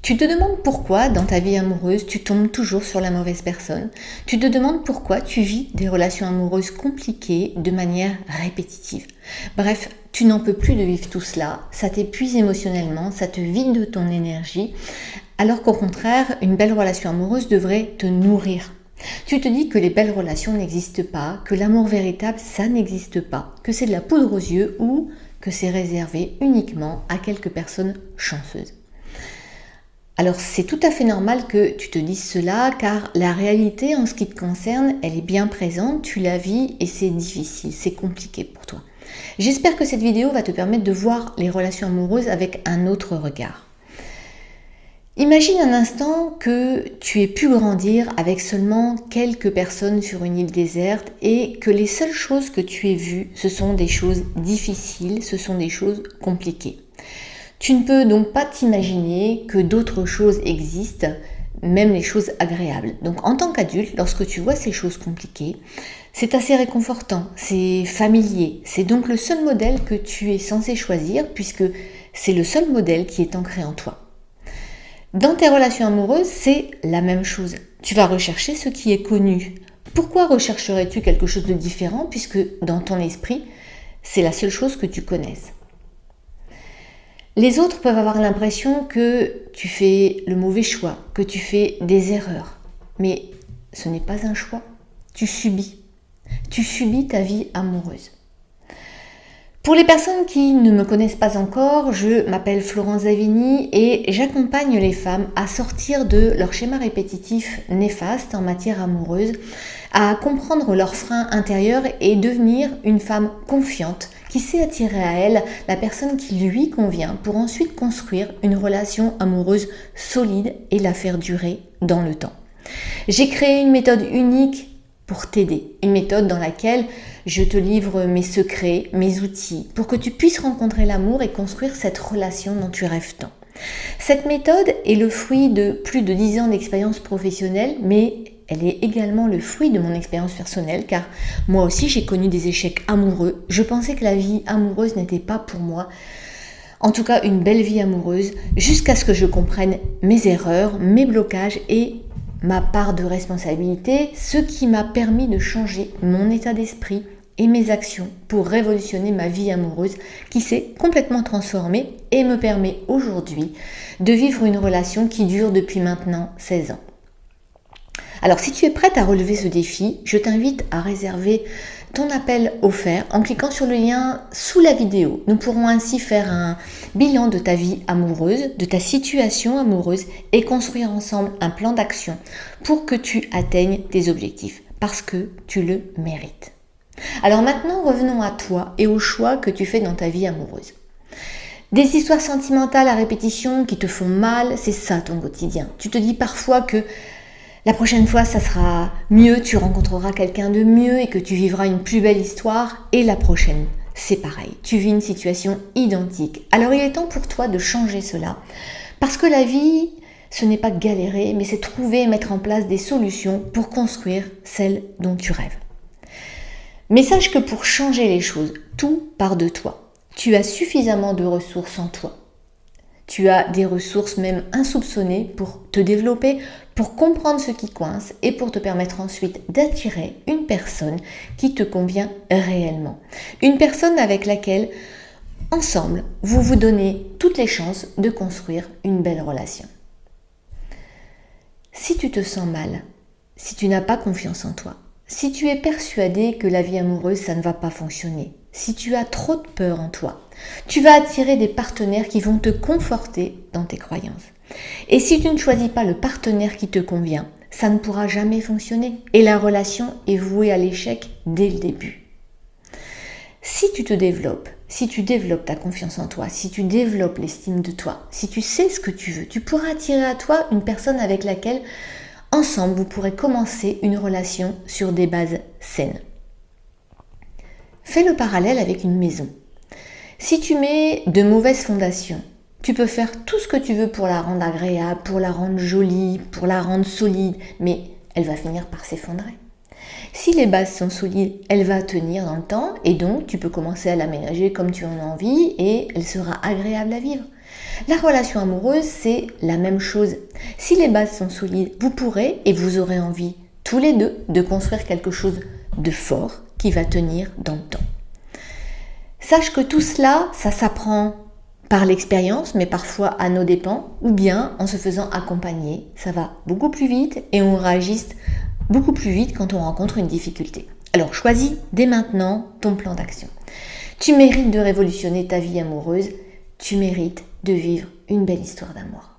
Tu te demandes pourquoi dans ta vie amoureuse tu tombes toujours sur la mauvaise personne. Tu te demandes pourquoi tu vis des relations amoureuses compliquées de manière répétitive. Bref, tu n'en peux plus de vivre tout cela, ça t'épuise émotionnellement, ça te vide de ton énergie, alors qu'au contraire, une belle relation amoureuse devrait te nourrir. Tu te dis que les belles relations n'existent pas, que l'amour véritable, ça n'existe pas, que c'est de la poudre aux yeux ou que c'est réservé uniquement à quelques personnes chanceuses. Alors c'est tout à fait normal que tu te dises cela car la réalité en ce qui te concerne, elle est bien présente, tu la vis et c'est difficile, c'est compliqué pour toi. J'espère que cette vidéo va te permettre de voir les relations amoureuses avec un autre regard. Imagine un instant que tu aies pu grandir avec seulement quelques personnes sur une île déserte et que les seules choses que tu aies vues, ce sont des choses difficiles, ce sont des choses compliquées. Tu ne peux donc pas t'imaginer que d'autres choses existent, même les choses agréables. Donc en tant qu'adulte, lorsque tu vois ces choses compliquées, c'est assez réconfortant, c'est familier. C'est donc le seul modèle que tu es censé choisir puisque c'est le seul modèle qui est ancré en toi. Dans tes relations amoureuses, c'est la même chose. Tu vas rechercher ce qui est connu. Pourquoi rechercherais-tu quelque chose de différent puisque dans ton esprit, c'est la seule chose que tu connaisses? Les autres peuvent avoir l'impression que tu fais le mauvais choix, que tu fais des erreurs. Mais ce n'est pas un choix. Tu subis. Tu subis ta vie amoureuse. Pour les personnes qui ne me connaissent pas encore, je m'appelle Florence Davigny et j'accompagne les femmes à sortir de leur schéma répétitif néfaste en matière amoureuse, à comprendre leurs freins intérieurs et devenir une femme confiante qui sait attirer à elle la personne qui lui convient pour ensuite construire une relation amoureuse solide et la faire durer dans le temps. J'ai créé une méthode unique pour t'aider, une méthode dans laquelle je te livre mes secrets, mes outils, pour que tu puisses rencontrer l'amour et construire cette relation dont tu rêves tant. Cette méthode est le fruit de plus de 10 ans d'expérience professionnelle, mais elle est également le fruit de mon expérience personnelle, car moi aussi j'ai connu des échecs amoureux. Je pensais que la vie amoureuse n'était pas pour moi, en tout cas une belle vie amoureuse, jusqu'à ce que je comprenne mes erreurs, mes blocages et ma part de responsabilité, ce qui m'a permis de changer mon état d'esprit et mes actions pour révolutionner ma vie amoureuse qui s'est complètement transformée et me permet aujourd'hui de vivre une relation qui dure depuis maintenant 16 ans. Alors si tu es prête à relever ce défi, je t'invite à réserver ton appel offert en cliquant sur le lien sous la vidéo. Nous pourrons ainsi faire un bilan de ta vie amoureuse, de ta situation amoureuse et construire ensemble un plan d'action pour que tu atteignes tes objectifs parce que tu le mérites. Alors maintenant, revenons à toi et aux choix que tu fais dans ta vie amoureuse. Des histoires sentimentales à répétition qui te font mal, c'est ça ton quotidien. Tu te dis parfois que la prochaine fois, ça sera mieux, tu rencontreras quelqu'un de mieux et que tu vivras une plus belle histoire. Et la prochaine, c'est pareil, tu vis une situation identique. Alors il est temps pour toi de changer cela. Parce que la vie, ce n'est pas galérer, mais c'est trouver et mettre en place des solutions pour construire celle dont tu rêves. Mais sache que pour changer les choses, tout part de toi. Tu as suffisamment de ressources en toi. Tu as des ressources même insoupçonnées pour te développer, pour comprendre ce qui coince et pour te permettre ensuite d'attirer une personne qui te convient réellement. Une personne avec laquelle, ensemble, vous vous donnez toutes les chances de construire une belle relation. Si tu te sens mal, si tu n'as pas confiance en toi, si tu es persuadé que la vie amoureuse, ça ne va pas fonctionner, si tu as trop de peur en toi, tu vas attirer des partenaires qui vont te conforter dans tes croyances. Et si tu ne choisis pas le partenaire qui te convient, ça ne pourra jamais fonctionner et la relation est vouée à l'échec dès le début. Si tu te développes, si tu développes ta confiance en toi, si tu développes l'estime de toi, si tu sais ce que tu veux, tu pourras attirer à toi une personne avec laquelle, ensemble, vous pourrez commencer une relation sur des bases saines. Fais le parallèle avec une maison. Si tu mets de mauvaises fondations, tu peux faire tout ce que tu veux pour la rendre agréable, pour la rendre jolie, pour la rendre solide, mais elle va finir par s'effondrer. Si les bases sont solides, elle va tenir dans le temps et donc tu peux commencer à l'aménager comme tu en as envie et elle sera agréable à vivre. La relation amoureuse, c'est la même chose. Si les bases sont solides, vous pourrez et vous aurez envie, tous les deux, de construire quelque chose de fort qui va tenir dans le temps. Sache que tout cela, ça s'apprend par l'expérience, mais parfois à nos dépens, ou bien en se faisant accompagner. Ça va beaucoup plus vite et on réagit beaucoup plus vite quand on rencontre une difficulté. Alors choisis dès maintenant ton plan d'action. Tu mérites de révolutionner ta vie amoureuse, tu mérites de vivre une belle histoire d'amour.